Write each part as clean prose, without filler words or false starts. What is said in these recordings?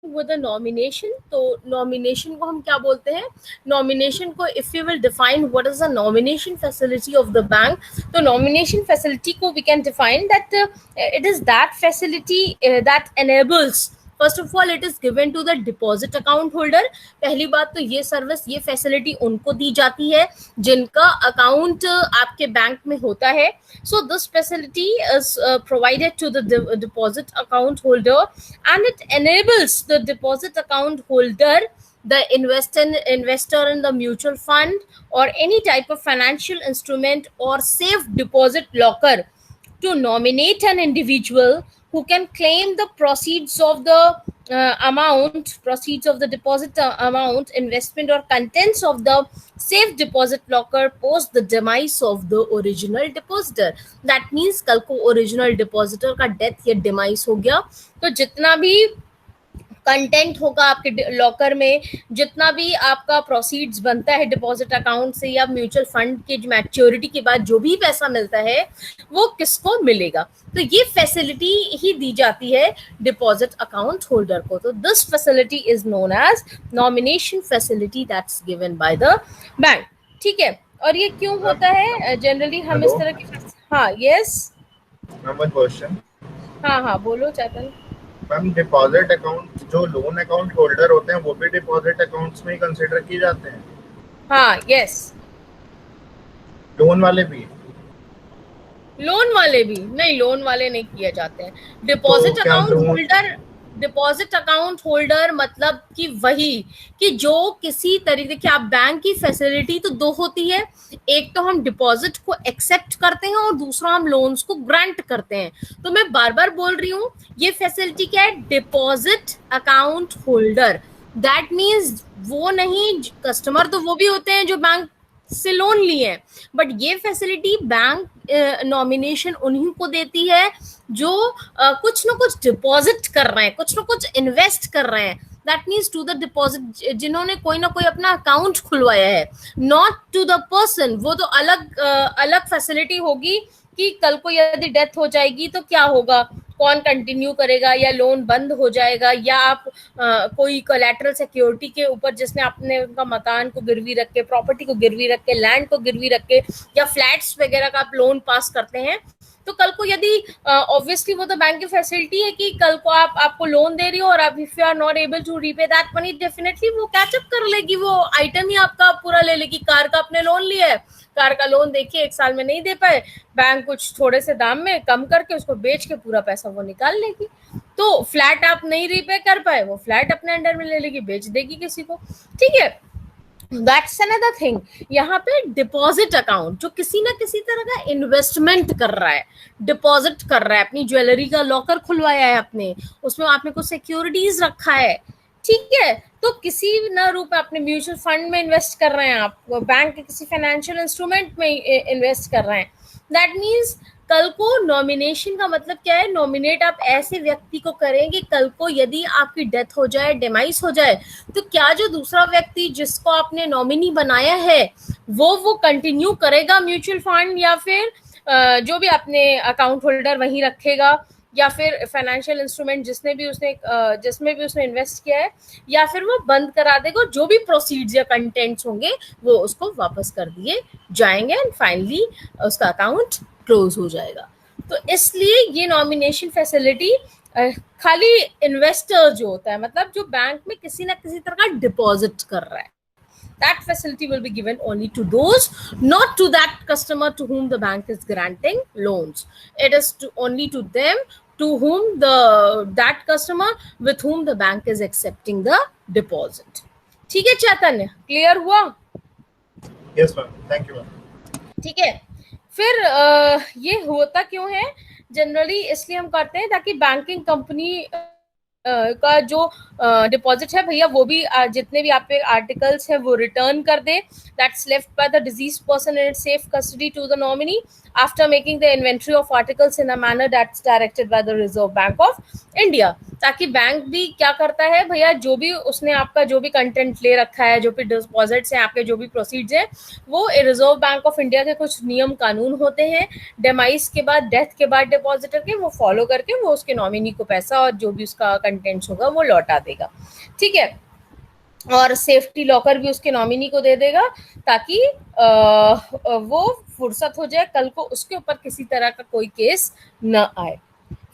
With a nomination, तो nomination को हम क्या बोलते हैं? नॉमिनेशन को if you will define what is the nomination facility of the bank, तो नॉमिनेशन फैसिलिटी को we can define that it is that facility that enables, first of all it is given to the deposit account holder. पहली बात तो ये service, ये facility उनको दी जाती है जिनका अकाउंट आपके बैंक में होता है। So this facility is provided to the deposit account holder and it enables the deposit account holder, the investor in the mutual fund or any type of financial instrument or safe deposit locker, to nominate an individual who can claim the proceeds of the proceeds of the deposit amount, investment or contents of the safe deposit locker post the demise of the original depositor. That means कल को original depositor का death या demise हो गया, तो जितना भी content होगा आपके लॉकर में, जितना भी आपका प्रोसीड्स बनता है डिपॉजिट अकाउंट से या म्यूचुअल फंड के मैच्योरिटी के बाद जो भी पैसा मिलता है वो किसको मिलेगा? तो ये फैसिलिटी ही दी जाती है डिपॉजिट अकाउंट होल्डर को। तो this facility is known as nomination facility that's given by the bank. ठीक है, और ये क्यों होता है जनरली हम इस तरह के? हाँ, यस, क्वेश्चन। हाँ बोलो चैतन। मैम, डिपॉजिट अकाउंट जो लोन अकाउंट होल्डर होते हैं वो भी डिपॉजिट अकाउंट्स में ही कंसीडर किए जाते हैं? हाँ, यस, लोन वाले भी? लोन वाले भी नहीं, लोन वाले नहीं किए जाते हैं। Deposit account holder, deposit account holder मतलब कि वही कि जो किसी तरीके की, आप बैंक की फैसिलिटी तो दो होती है, एक तो हम डिपॉजिट को एक्सेप्ट करते हैं और दूसरा हम लोन्स को ग्रांट करते हैं। तो मैं बार बार बोल रही हूँ, ये फैसिलिटी क्या है? Deposit account holder. That means वो नहीं, कस्टमर तो वो भी होते हैं जो बैंक से लोन लिए हैं, बट ये फैसिलिटी बैंक नॉमिनेशन उन्हीं को देती है जो कुछ ना कुछ डिपॉजिट कर रहे हैं, कुछ ना कुछ इन्वेस्ट कर रहे हैं। That means to the deposit, जिन्होंने कोई ना कोई अपना अकाउंट खुलवाया है, नॉट टू द पर्सन। वो तो अलग फैसिलिटी होगी कि कल को यदि डेथ हो जाएगी तो क्या होगा, कौन कंटिन्यू करेगा, या लोन बंद हो जाएगा, या आप कोई कोलैटरल सिक्योरिटी के ऊपर जिसने अपने उनका मकान को गिरवी रख के, प्रॉपर्टी को गिरवी रख के, लैंड को गिरवी रख के, या फ्लैट्स वगैरह का आप लोन पास करते हैं, तो कल को यदि ऑब्वियसली वो तो बैंक की फैसिलिटी है कि कल को आपको लोन दे रही हो और आप if you are not able to repay that money, definitely वो कैचअप कर लेगी, वो आइटम ही आपका पूरा ले लेगी। कार का आपने लोन लिया है, कार का लोन देखिए 1 साल में नहीं दे पाए, बैंक कुछ थोड़े से दाम में कम करके उसको बेच के पूरा पैसा वो निकाल लेगी। तो फ्लैट आप नहीं रीपे कर पाए, वो फ्लैट अपने अंडर में ले लेगी, बेच देगी किसी को। ठीक है, दैट्स अनदर थिंग। यहाँ पे डिपॉजिट अकाउंट जो किसी ना किसी तरह का इन्वेस्टमेंट कर रहा है, डिपॉजिट कर रहा है, अपनी ज्वेलरी का लॉकर खुलवाया है आपने, उसमें आपने कुछ सिक्योरिटीज रखा है, ठीक है, तो किसी न रूप में अपने म्यूचुअल फंड में इन्वेस्ट कर रहे हैं, आप बैंक के किसी फाइनेंशियल इंस्ट्रूमेंट में इन्वेस्ट कर रहे हैं। दैट मीन्स कल को नॉमिनेशन का मतलब क्या है? नॉमिनेट आप ऐसे व्यक्ति को करेंगे, कल को यदि आपकी डेथ हो जाए, डिमाइस हो जाए, तो क्या जो दूसरा व्यक्ति जिसको आपने नॉमिनी बनाया है वो कंटिन्यू करेगा म्यूचुअल फंड, या फिर जो भी अपने अकाउंट होल्डर वहीं रखेगा, या फिर फाइनेंशियल इंस्ट्रूमेंट जिसमें भी उसने इन्वेस्ट किया है, या फिर वो बंद करा देगा, जो भी प्रोसीड्स या कंटेंट्स होंगे वो उसको वापस कर दिए जाएंगे एंड फाइनली उसका अकाउंट क्लोज हो जाएगा। तो इसलिए ये नॉमिनेशन फैसिलिटी खाली इन्वेस्टर जो होता है, मतलब जो बैंक में किसी ना किसी तरह का डिपॉजिट कर रहा है, that facility will be given only to those, not to that customer to whom the bank is granting loans. It is only to them to whom that customer with whom the bank is accepting the deposit. ठीक है चैतन्य, clear हुआ? Yes ma'am, thank you ma'am. ठीक है, फिर ये होता क्यों है? जनरली इसलिए हम करते हैं ताकि बैंकिंग कंपनी का जो डिपॉजिट है भैया, वो भी जितने भी आप पे आर्टिकल्स है वो रिटर्न कर दे, that's left by the diseased person in safe custody to the nominee after making the inventory of articles in a manner that's directed by the Reserve Bank of India. ताकि bank भी क्या करता है भैया, जो भी उसने आपका जो भी कंटेंट ले रखा है, जो भी डिपॉजिट्स हैं आपके, जो भी प्रोसीड्स हैं, वो रिजर्व बैंक ऑफ इंडिया के कुछ नियम कानून होते हैं, डेमाइस के बाद, डेथ के बाद डिपॉजिटर के, वो फॉलो करके वो उसके नॉमिनी को पैसा और जो भी उसका कंटेंट्स होगा वो लौटा देगा। ठीक है, और सेफ्टी लॉकर भी उसके नॉमिनी को दे देगा ताकि वो फुर्सत हो जाए, कल को उसके ऊपर किसी तरह का कोई केस न आए।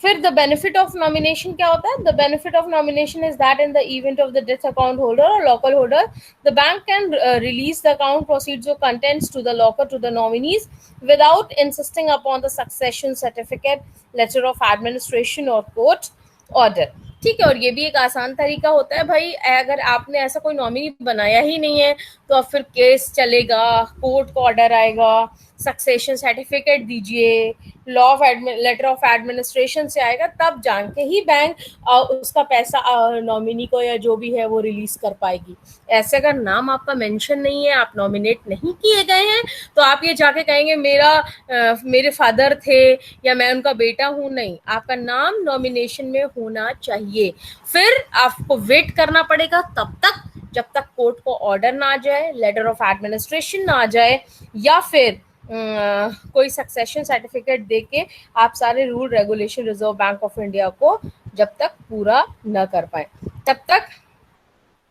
फिर द बेनिफिट ऑफ नॉमिनेशन क्या होता है? The benefit of nomination is that in the event of the death account holder or locker holder, the bank can release the account proceeds or contents to the locker to the nominees without insisting upon the succession certificate, letter of administration और court order. ठीक है, और ये भी एक आसान तरीका होता है भाई, अगर आपने ऐसा कोई नॉमिनी बनाया ही नहीं है तो अब फिर केस चलेगा, कोर्ट का ऑर्डर आएगा, सक्सेशन सर्टिफिकेट दीजिए, law of letter of administration से आएगा, तब जान के ही बैंक उसका पैसा नॉमिनी को या जो भी है वो रिलीज कर पाएगी। ऐसे अगर नाम आपका मेंशन नहीं है, आप नॉमिनेट नहीं किए गए हैं, तो आप ये जाके कहेंगे मेरे फादर थे या मैं उनका बेटा हूं, नहीं, आपका नाम नॉमिनेशन में होना चाहिए। फिर आपको वेट करना पड़ेगा तब तक जब तक कोर्ट को ऑर्डर ना आ जाए, लेटर ऑफ एडमिनिस्ट्रेशन ना आ जाए, या फिर कोई सक्सेशन सर्टिफिकेट देके आप सारे rule regulation reserve Bank of India को जब तक पूरा न कर पाए, तब तक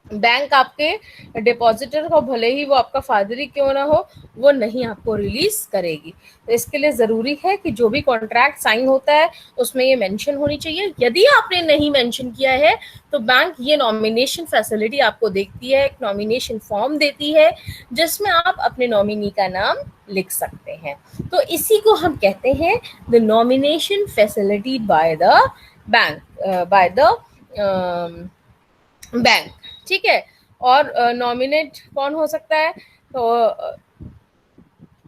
बैंक आपके डिपॉजिटर को, भले ही वो आपका फादर ही क्यों ना हो, वो नहीं आपको रिलीज करेगी। तो इसके लिए जरूरी है कि जो भी कॉन्ट्रैक्ट साइन होता है उसमें ये मेंशन होनी चाहिए। यदि आपने नहीं मेंशन किया है तो बैंक ये नॉमिनेशन फैसिलिटी आपको देती है, एक नॉमिनेशन फॉर्म देती है जिसमें आप अपने नॉमिनी का नाम लिख सकते हैं। तो इसी को हम कहते हैं the nomination facility by the bank, by the bank. ठीक है, और नॉमिनेट कौन हो सकता है? तो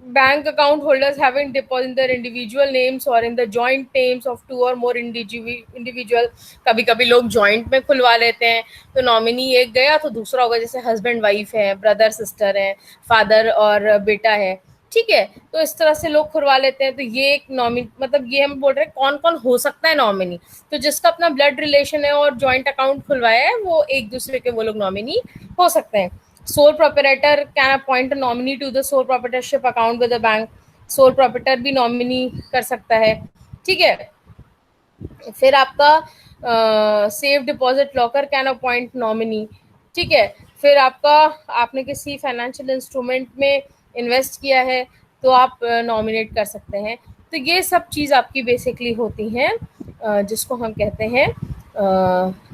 bank account holders having deposit their individual names or in the joint names of 2 or more individual. कभी कभी लोग जॉइंट में खुलवा लेते हैं, तो नॉमिनी एक गया तो दूसरा होगा, जैसे हस्बैंड वाइफ है, ब्रदर सिस्टर है, फादर और बेटा है। ठीक है, तो इस तरह से लोग खुलवा लेते हैं। तो ये एक नॉमिनी, मतलब ये हम बोल रहे हैं कौन कौन हो सकता है नॉमिनी, तो जिसका अपना ब्लड रिलेशन है और जॉइंट अकाउंट खुलवाया है वो एक दूसरे के वो लोग नॉमिनी हो सकते हैं। Sole proprietor can appoint a nominee to the sole proprietorship account with the bank. Sole proprietor भी नॉमिनी कर सकता है। ठीक है, फिर आपका safe deposit locker can appoint nominee. ठीक है, फिर आपका, आपने किसी फाइनेंशियल इंस्ट्रूमेंट में इन्वेस्ट किया है तो आप नॉमिनेट कर सकते हैं। तो ये सब चीज़ आपकी बेसिकली होती हैं जिसको हम कहते हैं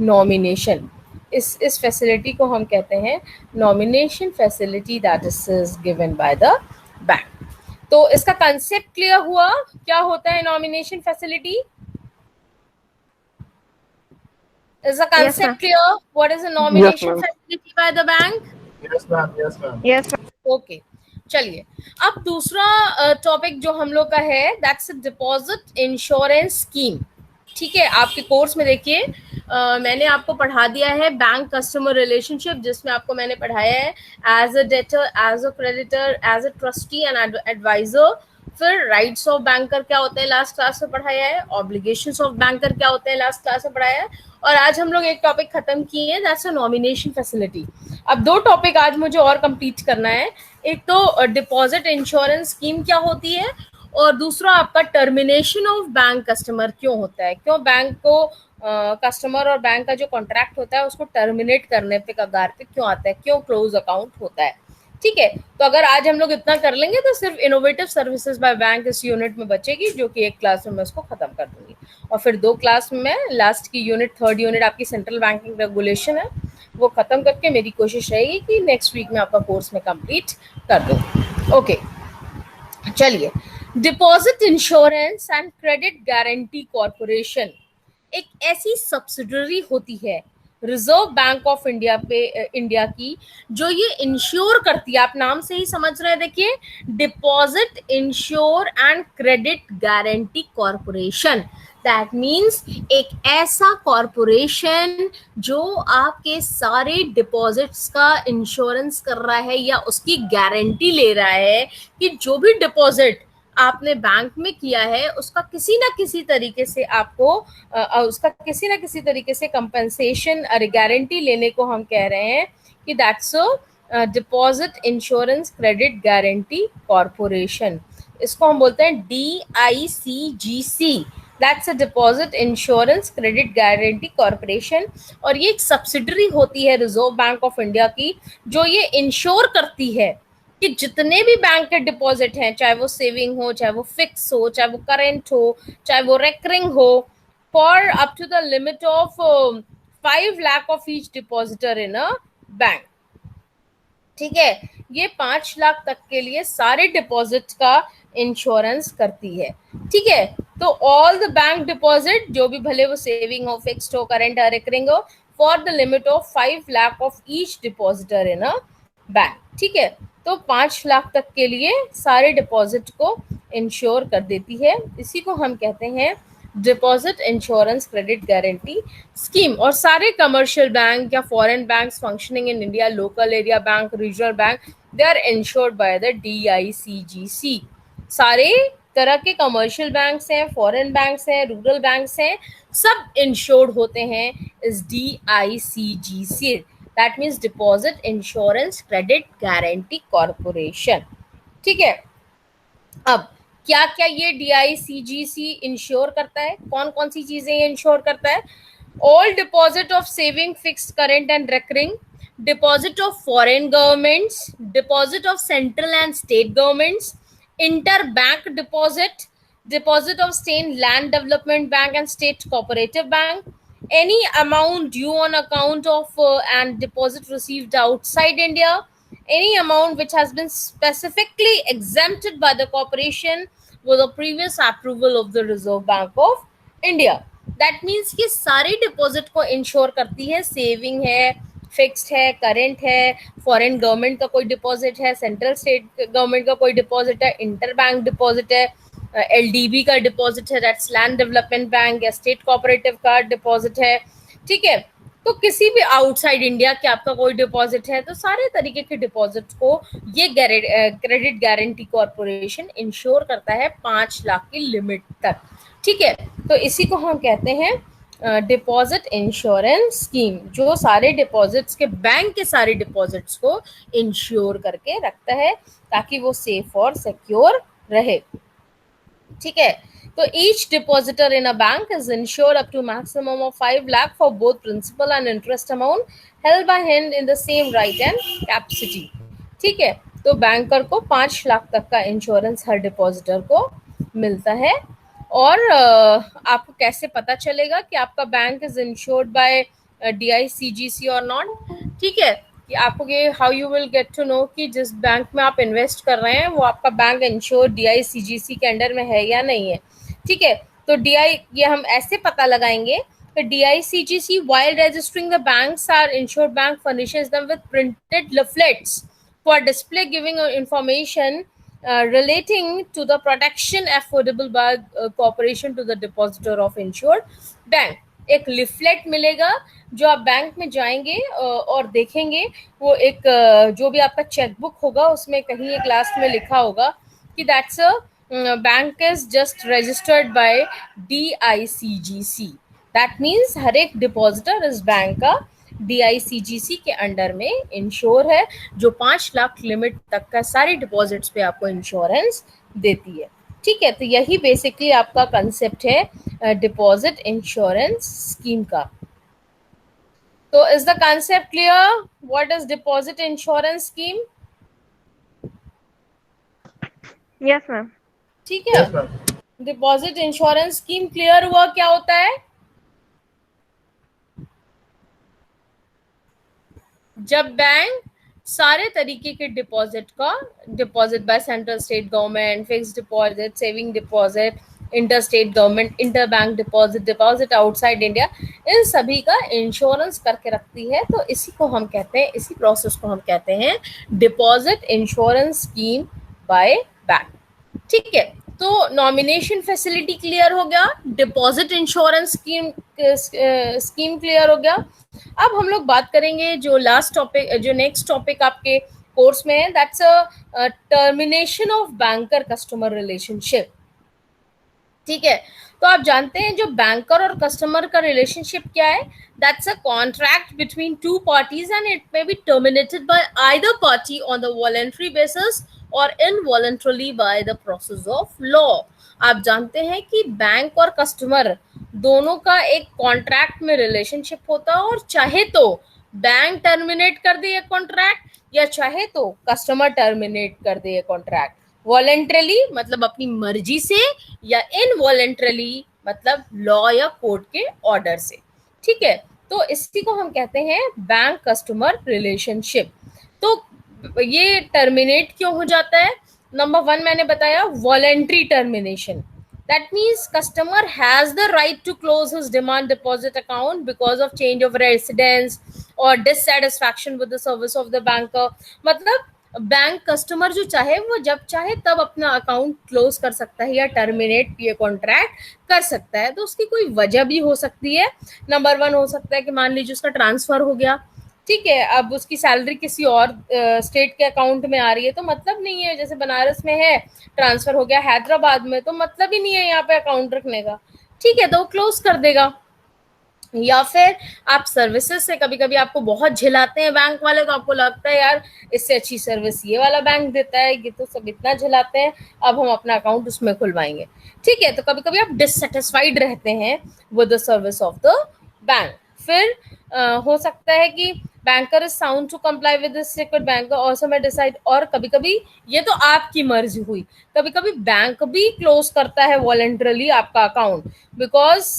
नॉमिनेशन। इस फैसिलिटी को हम कहते हैं nomination facility that is given by the bank. तो इसका कंसेप्ट क्लियर हुआ, क्या होता है nomination facility? Is the concept clear? What is a nomination facility by the bank? Yes ma'am, yes ma'am. Yes, ma'am. Okay, चलिए अब दूसरा topic जो हम लोग का है दैट्स डिपॉजिट इंश्योरेंस स्कीम। ठीक है, आपके कोर्स में देखिए मैंने आपको पढ़ा दिया है बैंक कस्टमर रिलेशनशिप, जिसमें आपको मैंने पढ़ाया है as a debtor, as a creditor, as a trustee and adviser. फिर राइट्स ऑफ बैंकर क्या होते हैं लास्ट क्लास में पढ़ाया है, ऑब्लिगेशंस ऑफ बैंकर क्या होते हैं लास्ट क्लास में पढ़ाया है, और आज हम लोग एक टॉपिक खत्म किए हैं दैट्स अ नॉमिनेशन फैसिलिटी। अब 2 टॉपिक आज मुझे और कंप्लीट करना है। एक तो डिपॉजिट इंश्योरेंस स्कीम क्या होती है, और दूसरा आपका टर्मिनेशन ऑफ बैंक कस्टमर क्यों होता है, क्यों बैंक को कस्टमर और बैंक का जो कॉन्ट्रैक्ट होता है उसको टर्मिनेट करने पे कगार पे क्यों आता है, क्यों क्लोज अकाउंट होता है। ठीक है, तो अगर आज हम लोग इतना कर लेंगे तो सिर्फ इनोवेटिव सर्विसेज बाय बैंक इस यूनिट में बचेगी, जो कि एक क्लास में मैं उसको खत्म कर दूंगी, और फिर 2 क्लास में लास्ट की यूनिट, 3rd यूनिट आपकी सेंट्रल बैंकिंग रेगुलेशन है, वो खत्म करके मेरी कोशिश रहेगी कि नेक्स्ट वीक में आपका कोर्स में कंप्लीट कर दूं। ओके, चलिए, deposit insurance and credit guarantee corporation एक ऐसी सब्सिडरी होती है reserve Bank of India India की, जो ये इंश्योर करती है, आप नाम से ही समझ रहे हैं, देखिए deposit ensure and credit guarantee corporation. That means एक ऐसा कॉर्पोरेशन जो आपके सारे डिपॉजिट्स का इंश्योरेंस कर रहा है या उसकी गारंटी ले रहा है कि जो भी डिपॉजिट आपने बैंक में किया है उसका किसी ना किसी तरीके से आपको उसका किसी ना किसी तरीके से कंपनसेशन और गारंटी लेने को हम कह रहे हैं कि that's a deposit insurance credit guarantee corporation. इसको हम बोलते हैं DICGC, that's a deposit insurance credit guarantee corporation, और ये एक सब्सिडरी होती है रिजर्व बैंक ऑफ इंडिया की, जो ये इंश्योर करती है कि जितने भी बैंक के डिपॉजिट हैं, चाहे वो सेविंग हो, चाहे वो फिक्स हो, चाहे वो करेंट हो, चाहे वो रेकरिंग हो, for up to the limit of 5 lakh of each depositor in a bank. ठीक है, ये 5 लाख तक के लिए सारे डिपॉजिट का इंश्योरेंस करती है। ठीक है, तो ऑल द बैंक डिपॉजिट, जो भी भले वो सेविंग हो, फिक्स्ड हो, करंट हो, रिकरिंग हो, for the limit of 5 lakh of each depositor in a bank. ठीक है, तो 5 लाख तक के लिए सारे डिपॉजिट को इंश्योर कर देती है। इसी को हम कहते हैं deposit insurance credit guarantee scheme. और सारे कमर्शियल बैंक या foreign banks functioning in India, local area bank, regional bank, they are insured by the DICGC। सारे तरह के कमर्शियल बैंक्स हैं, फॉरेन बैंक्स हैं, रूरल बैंक्स हैं, सब इंश्योर्ड होते हैं इस DICGC, that means deposit insurance credit guarantee corporation. ठीक है, अब क्या क्या ये DICGC इंश्योर करता है, कौन कौन सी चीजें ये इंश्योर करता है? All deposit of saving, fixed, current and recurring, deposit of foreign governments, deposit of central and state governments, inter bank deposit, deposit of state land development bank and state cooperative bank, any amount due on account of and deposit received outside India, any amount which has been specifically exempted by the corporation with the previous approval of the Reserve Bank of India. That means कि सारे deposit को ensure करती है, saving है, fixed है, current है, foreign government का कोई डिपॉजिट है, सेंट्रल स्टेट गवर्नमेंट का कोई डिपॉजिट है, इंटर बैंक डिपॉजिट है, LDB का डिपॉजिट है, दैट्स लैंड डेवलपमेंट बैंक, या स्टेट कोऑपरेटिव का डिपॉजिट है। ठीक है, तो किसी भी आउटसाइड इंडिया के आपका कोई डिपॉजिट है, तो सारे तरीके के डिपॉजिट को ये क्रेडिट गारंटी कॉर्पोरेशन इंश्योर करता है 5 लाख की लिमिट तक। ठीक है, तो इसी को हम कहते हैं डिपॉजिट इंश्योरेंस स्कीम, जो सारे डिपॉजिट्स के, बैंक के सारे डिपॉजिट्स को इंश्योर करके रखता है ताकि वो सेफ और सिक्योर रहे। ठीक है, तो each depositor in a bank is insured up to maximum of 5 lakh for both principal and interest amount held by him in the same right and capacity. ठीक है, तो बैंकर को 5 लाख तक का इंश्योरेंस हर डिपॉजिटर को मिलता है। और आपको कैसे पता चलेगा कि आपका bank is insured by DICGC और नॉट? ठीक है, कि आपको ये how you will get to know कि जिस बैंक में आप इन्वेस्ट कर रहे हैं वो आपका बैंक इंश्योर DICGC के अंडर में है या नहीं है। ठीक है, तो ये हम ऐसे पता लगाएंगे कि DICGC while registering the banks are insured bank furnishes them with printed leaflets for display giving information relating to the protection affordable by corporation to the depositor of insured bank। एक लिफलेट मिलेगा जो आप bank में जाएंगे और देखेंगे, वो एक जो भी आपका चेकबुक होगा उसमें कहीं एक लास्ट में लिखा होगा कि that's a bank is just registered by DICGC। That means हर एक डिपॉजिटर इस बैंक का DICGC के अंडर में इंश्योर है, जो 5 लाख लिमिट तक का सारे डिपॉजिट्स पे आपको इंश्योरेंस देती है। ठीक है, तो यही बेसिकली आपका कंसेप्ट है डिपॉजिट इंश्योरेंस स्कीम का। तो is the concept clear? What is deposit insurance scheme? Yes ma'am. ठीक है, डिपॉजिट इंश्योरेंस स्कीम क्लियर हुआ क्या होता है? जब बैंक सारे तरीके के डिपॉजिट का, deposit by central state government, fixed deposit, saving deposit, inter state government, inter bank deposit, deposit outside India, इन सभी का इंश्योरेंस करके रखती है, तो इसी को हम कहते हैं, इसी प्रोसेस को हम कहते हैं deposit insurance scheme by bank. ठीक है, तो नॉमिनेशन फैसिलिटी क्लियर हो गया, डिपॉजिट इंश्योरेंस स्कीम क्लियर हो गया। अब हम लोग बात करेंगे जो लास्ट टॉपिक, जो नेक्स्ट टॉपिक आपके कोर्स में है, that's a termination of banker customer relationship. ठीक है, तो आप जानते हैं जो बैंकर और कस्टमर का रिलेशनशिप क्या है? That's a contract between two parties and it may be terminated bye either party on the voluntary basis or involuntarily by the process of law. आप जानते हैं कि बैंक और कस्टमर दोनों का एक कॉन्ट्रैक्ट में रिलेशनशिप होता है, और चाहे तो बैंक टर्मिनेट कर दे ये कॉन्ट्रैक्ट, या चाहे तो कस्टमर टर्मिनेट कर दे ये कॉन्ट्रैक्ट, वॉलेंट्रली मतलब अपनी मर्जी से, या इनवॉलेंट्रली मतलब लॉ या कोर्ट के ऑर्डर से। ठीक है, तो इसी को हम कहते हैं बैंक कस्टमर रिलेशनशिप। तो ये टर्मिनेट क्यों हो जाता है? नंबर 1 मैंने बताया, voluntary termination. That means customer has the right to close his demand deposit account because of change of residence or dissatisfaction with the service of the banker. मतलब bank customer जो चाहे वो जब चाहे तब अपना अकाउंट क्लोज कर सकता है या टर्मिनेट ये कॉन्ट्रैक्ट कर सकता है। तो उसकी कोई वजह भी हो सकती है। नंबर 1 हो सकता है कि मान लीजिए उसका ट्रांसफर हो गया, ठीक है, अब उसकी सैलरी किसी और स्टेट के अकाउंट में आ रही है, तो मतलब नहीं है, जैसे बनारस में है ट्रांसफर हो गया हैदराबाद में, तो मतलब ही नहीं है यहाँ पे अकाउंट रखने का, ठीक है, तो वो क्लोज कर देगा। या फिर आप सर्विसेज से कभी कभी आपको बहुत झिलाते हैं बैंक वाले, तो आपको लगता है यार इससे अच्छी सर्विस ये वाला बैंक देता है, ये तो सब इतना झिलाते हैं, अब हम अपना अकाउंट उसमें खुलवाएंगे। ठीक है, तो कभी कभी आप डिससेटिस्फाइड रहते हैं with the service of the bank. फिर हो सकता है कि banker is sound to comply with this secret banker also may decide, और कभी कभी ये तो आपकी मर्जी हुई, कभी कभी बैंक भी क्लोज करता है वॉलंटरली आपका अकाउंट, बिकॉज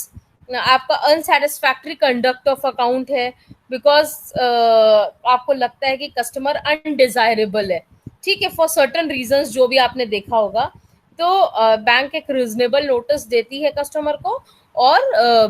आपका अनसेटिस्फैक्ट्री कंडक्ट ऑफ अकाउंट है, बिकॉज आपको लगता है कि कस्टमर अनडिजायरेबल है, ठीक है, फॉर सर्टन रीजंस जो भी आपने देखा होगा। तो बैंक एक रीजनेबल नोटिस देती है कस्टमर को, और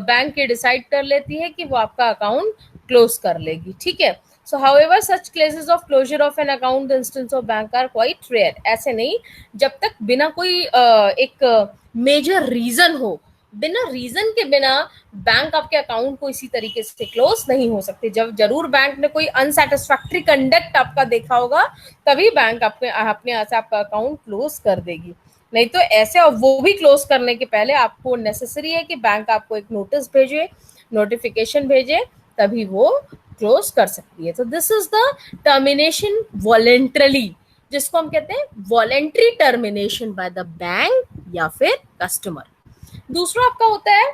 बैंक ये डिसाइड कर लेती है कि वो आपका अकाउंट क्लोज कर लेगी। ठीक है, so however such cases of closure of an account instance of bank are quite rare. ऐसे नहीं, जब तक बिना कोई एक मेजर रीजन हो, बिना रीजन के बिना बैंक आपके अकाउंट को इसी तरीके से क्लोज नहीं हो सकते। जब जरूर बैंक ने कोई अनसेटिस्फैक्ट्री कंडक्ट आपका देखा होगा, तभी बैंक अपने यहाँ से आपका अकाउंट क्लोज कर देगी, नहीं तो ऐसे, और वो भी क्लोज करने के पहले आपको नेसेसरी है कि बैंक आपको एक नोटिस भेजे, नोटिफिकेशन भेजे, तभी वो क्लोज कर सकती है। तो this is the termination voluntarily, जिसको हम कहते हैं voluntary termination bye the bank या फिर कस्टमर। दूसरा आपका होता है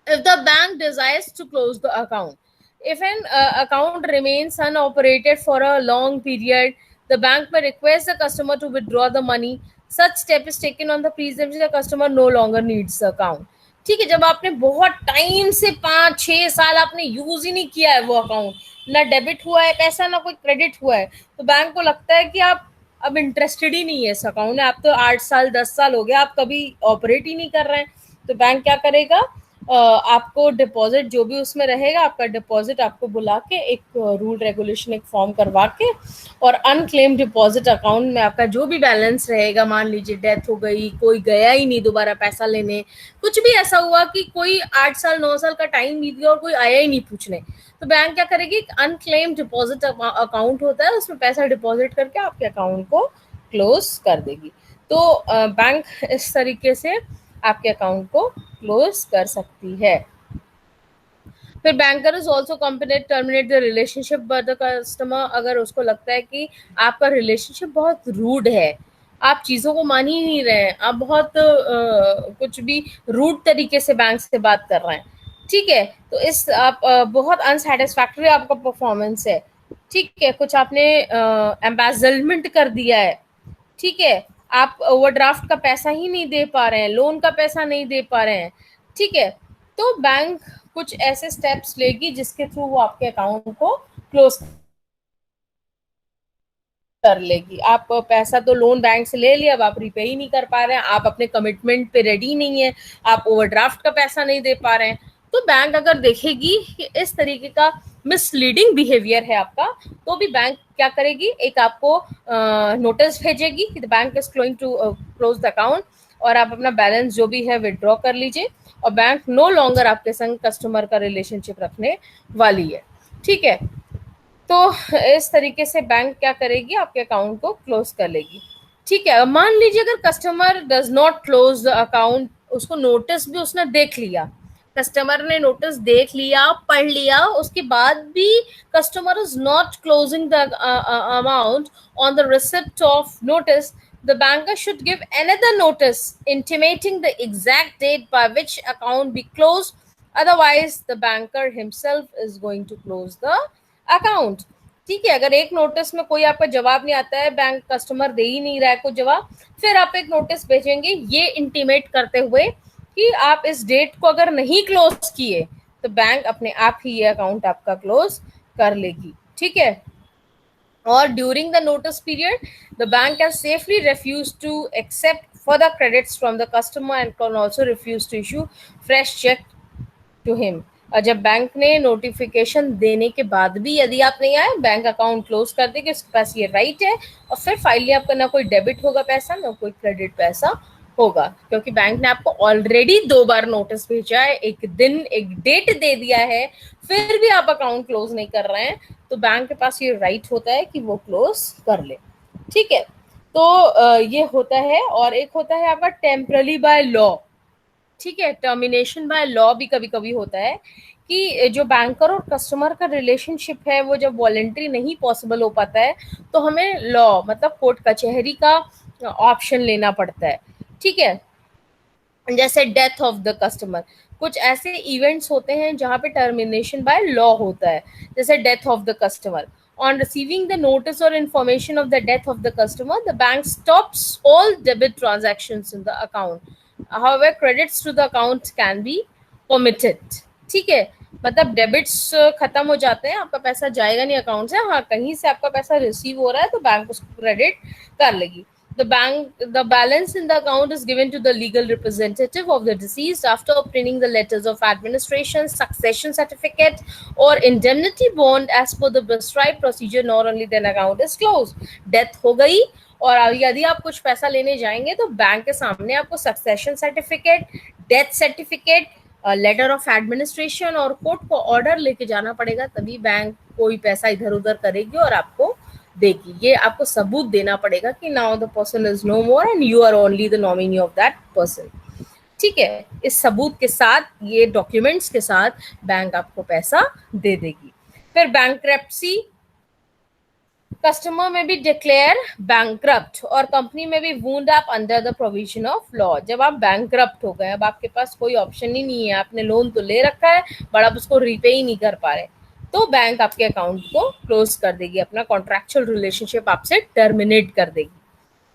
if the bank desires to close the account. If an account remains unoperated for a long period, the bank may request the customer to withdraw the money. Such step is taken on the presumption the customer no longer needs the account. ठीक है, जब आपने बहुत time से 5-6 साल आपने use ही नहीं किया है वो अकाउंट, ना डेबिट हुआ है पैसा, ना कोई क्रेडिट हुआ है, तो बैंक को लगता है कि आप अब इंटरेस्टेड ही नहीं है इस अकाउंट में, आप तो 8 साल 10 साल हो गया, आप कभी ऑपरेट ही नहीं कर रहे हैं, तो बैंक क्या करेगा, आपको डिपॉजिट जो भी उसमें रहेगा, आपका डिपॉजिट आपको बुला के एक रूल रेगुलेशन एक फॉर्म करवा के, और अनक्लेम डिपॉजिट अकाउंट में आपका जो भी बैलेंस रहेगा, मान लीजिए डेथ हो गई, कोई गया ही नहीं दोबारा पैसा लेने, कुछ भी ऐसा हुआ कि कोई 8 साल 9 साल का टाइम बीत गया और कोई आया ही नहीं पूछने, तो बैंक क्या करेगी, अनक्लेम डिपॉजिट अकाउंट होता है, उसमें पैसा डिपॉजिट करके आपके अकाउंट को क्लोज कर देगी। तो बैंक इस तरीके से आपके अकाउंट को क्लोज कर सकती है। फिर banker is also companied terminate the relationship by the customer, अगर उसको लगता है कि आपका रिलेशनशिप बहुत रूड है, आप चीज़ों को मान ही नहीं रहे हैं, आप बहुत कुछ भी रूड तरीके से बैंक से बात कर रहे हैं, ठीक है, तो इस आप बहुत अनसेटिस्फैक्ट्री आपका परफॉर्मेंस है, ठीक है, कुछ आपने एम्बेजलमेंट कर दिया है, ठीक है, आप ओवरड्राफ्ट का पैसा ही नहीं दे पा रहे हैं, लोन का पैसा नहीं दे पा रहे हैं, ठीक है, तो बैंक कुछ ऐसे स्टेप्स लेगी जिसके थ्रू वो आपके अकाउंट को क्लोज कर लेगी। आप पैसा तो लोन बैंक से ले लिया, अब आप रिपे ही नहीं कर पा रहे हैं, आप अपने कमिटमेंट पे रेडी नहीं है, आप ओवरड्राफ्ट का पैसा नहीं दे पा रहे हैं, तो बैंक अगर देखेगी कि इस तरीके का मिसलीडिंग बिहेवियर है आपका, तो भी बैंक क्या करेगी, एक आपको नोटिस भेजेगी कि the bank is going to close the account, और आप अपना बैलेंस जो भी है विड्रॉ कर लीजिए, और बैंक नो लॉन्गर आपके संग कस्टमर का रिलेशनशिप रखने वाली है। ठीक है, तो इस तरीके से बैंक क्या करेगी, आपके अकाउंट को क्लोज कर लेगी। ठीक है, मान लीजिए अगर customer does not close the account, उसको नोटिस भी उसने देख लिया, कस्टमर ने नोटिस देख लिया, पढ़ लिया, उसके बाद भी customer is not closing the amount on the receipt of notice, the banker should give another notice intimating the exact date by which account be closed. Otherwise, the banker himself is going to close the account. ठीक है, अगर एक notice में कोई आपका जवाब नहीं आता है, बैंक कस्टमर दे ही नहीं रहा है कोई जवाब, फिर आप एक नोटिस भेजेंगे ये इंटीमेट करते हुए कि आप इस डेट को अगर नहीं क्लोज किए तो बैंक अपने आप ही ये अकाउंट आपका क्लोज कर लेगी. ठीक है. Or during the notice period, the bank can safely refuse to accept further credits from the customer and can also refuse to issue fresh check to him. और जब बैंक ने नोटिफिकेशन देने के बाद भी यदि आप नहीं आए, बैंक अकाउंट क्लोज कर देगी, उसके पास ये राइट है, और फिर फाइनली आपका ना कोई डेबिट होगा पैसा, ना कोई क्रेडिट पैसा होगा, क्योंकि बैंक ने आपको ऑलरेडी 2 बार नोटिस भेजा है, एक दिन एक डेट दे दिया है, फिर भी आप अकाउंट क्लोज नहीं कर रहे हैं, तो बैंक के पास ये राइट होता है कि वो क्लोज कर ले. ठीक है. तो ये होता है. और एक होता है आपका टेम्पररी बाय लॉ. ठीक है. टर्मिनेशन बाय लॉ भी कभी कभी होता है कि जो बैंकर और कस्टमर का रिलेशनशिप है वो जब वॉलेंट्री नहीं पॉसिबल हो पाता है तो हमें लॉ मतलब कोर्ट कचहरी का ऑप्शन लेना पड़ता है. ठीक है. जैसे डेथ ऑफ द कस्टमर, कुछ ऐसे इवेंट्स होते हैं जहां पे टर्मिनेशन बाय लॉ होता है, जैसे death of the customer. On receiving the notice or information of the death of the customer, the bank stops all debit transactions in the account. However, credits to the account can be permitted. ठीक है. मतलब debits खत्म हो जाते हैं, आपका पैसा जाएगा नहीं अकाउंट से. हाँ, कहीं से आपका पैसा रिसीव हो रहा है तो बैंक उसको क्रेडिट कर लेगी. The balance in the account is given to the legal representative of the deceased after obtaining the letters of administration, succession certificate, or indemnity bond as per the prescribed procedure. Not only then account is closed. Death हो गई और यदि आप कुछ पैसा लेने जाएंगे तो बैंक के सामने आपको succession certificate, death certificate, letter of administration और कोर्ट को ऑर्डर लेके जाना पड़ेगा, तभी बैंक कोई पैसा इधर उधर करेगी और आपको देगी. ये आपको सबूत देना पड़ेगा कि now the person is no more and you are only the nominee of that person. ठीक है. इस सबूत के साथ, ये डॉक्यूमेंट्स के साथ बैंक आपको पैसा दे देगी. फिर बैंक्रप्सी, कस्टमर में भी डिक्लेयर बैंक्रप्ट और कंपनी में भी wound up under the provision of law. जब आप बैंक्रप्ट हो गए, अब आपके पास कोई ऑप्शन ही नहीं है, आपने लोन तो ले रखा है बट आप उसको रीपे ही नहीं कर पा रहे, तो बैंक आपके अकाउंट को क्लोज कर देगी, अपना कॉन्ट्रैक्चुअल रिलेशनशिप आपसे टर्मिनेट कर देगी.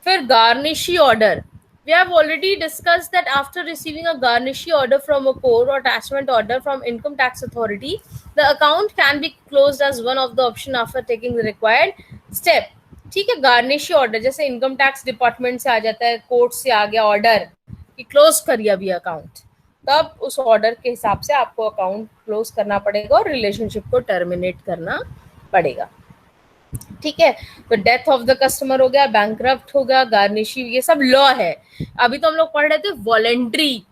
फिर garnishee order. We have already discussed that after receiving a garnishee order from a court or attachment order from income tax authority, the account can be closed as one of the option after taking the required step. ठीक है. Garnishee order जैसे income tax department से आ जाता है, court से आ गया order कि close करिए अभी अकाउंट, तब उस ऑर्डर के हिसाब से आपको अकाउंट क्लोज करना पड़ेगा और रिलेशनशिप को टर्मिनेट करना पड़ेगा. ठीक है. तो डेथ ऑफ द कस्टमर हो गया, बैंक्रप्ट हो गया, गार्निशी, ये सब लॉ है. अभी तो हम लोग पढ़ रहे थे वॉलेंट्री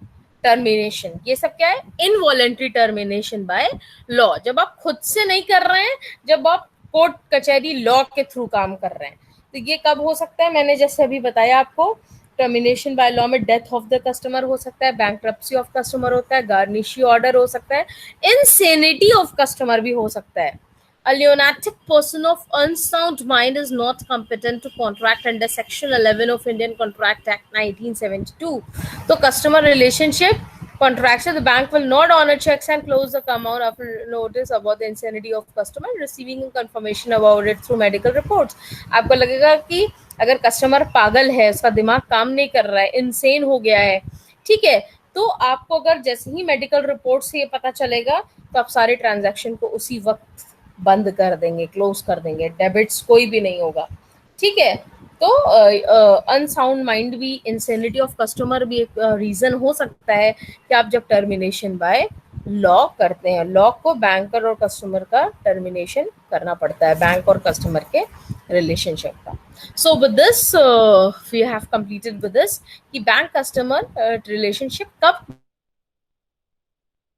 टर्मिनेशन, ये सब क्या है? Involuntary termination by law. जब आप खुद से नहीं कर रहे हैं, जब आप कोर्ट कचहरी लॉ के थ्रू काम कर रहे हैं, तो ये कब हो सकता है? मैंने जैसे अभी बताया आपको, टर्मिनेशन बाय लॉ में डेथ ऑफ द कस्टमर हो सकता है, बैंक्रप्सी ऑफ कस्टमर होता है, गार्निशी ऑर्डर हो सकता है, इनसेनिटी ऑफ कस्टमर भी हो सकता है. A lunatic person of unsound mind is not competent to contract under Section 11 of Indian Contract Act 1972. So, customer relationship contracts, the bank will not honor checks and close the amount after notice about the insanity of customer receiving confirmation about it through medical reports. आपको लगेगा कि अगर customer पागल है, उसका दिमाग काम नहीं कर रहा है, इनसेन हो गया है, ठीक है, तो आपको अगर जैसे ही मेडिकल रिपोर्ट से ये पता चलेगा तो आप सारे ट्रांजैक्शन को उसी वक्त बंद कर देंगे, क्लोज कर देंगे, डेबिट्स कोई भी नहीं होगा. ठीक है. तो अनसाउंड माइंड भी, इंसेनिटी ऑफ कस्टमर भी एक रीजन हो सकता है कि आप जब टर्मिनेशन बाय लॉ करते हैं, लॉ को बैंकर और कस्टमर का टर्मिनेशन करना पड़ता है, बैंक और कस्टमर के रिलेशनशिप का. So with this we have completed with this कि बैंक कस्टमर रिलेशनशिप कब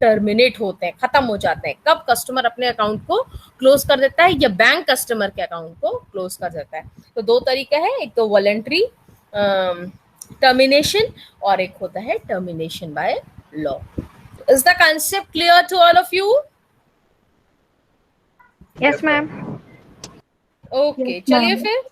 टर्मिनेट होते हैं, खत्म हो जाते हैं, कब कस्टमर अपने अकाउंट को क्लोज कर देता है या बैंक कस्टमर के अकाउंट को क्लोज कर देता है. तो 2 तरीका है, एक तो वॉलेंट्री टर्मिनेशन और एक होता है termination by law. Is the concept clear to all of you? Yes, ma'am. Okay, Yes, चलिए ma'am. फिर.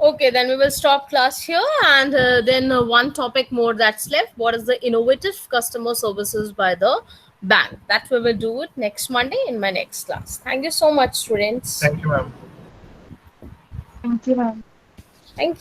Okay, then we will stop class here, and then one topic more that's left. What is the innovative customer services by the bank? That we will do it next Monday in my next class. Thank you so much, students. Thank you, ma'am. Thank you, ma'am. Thank you.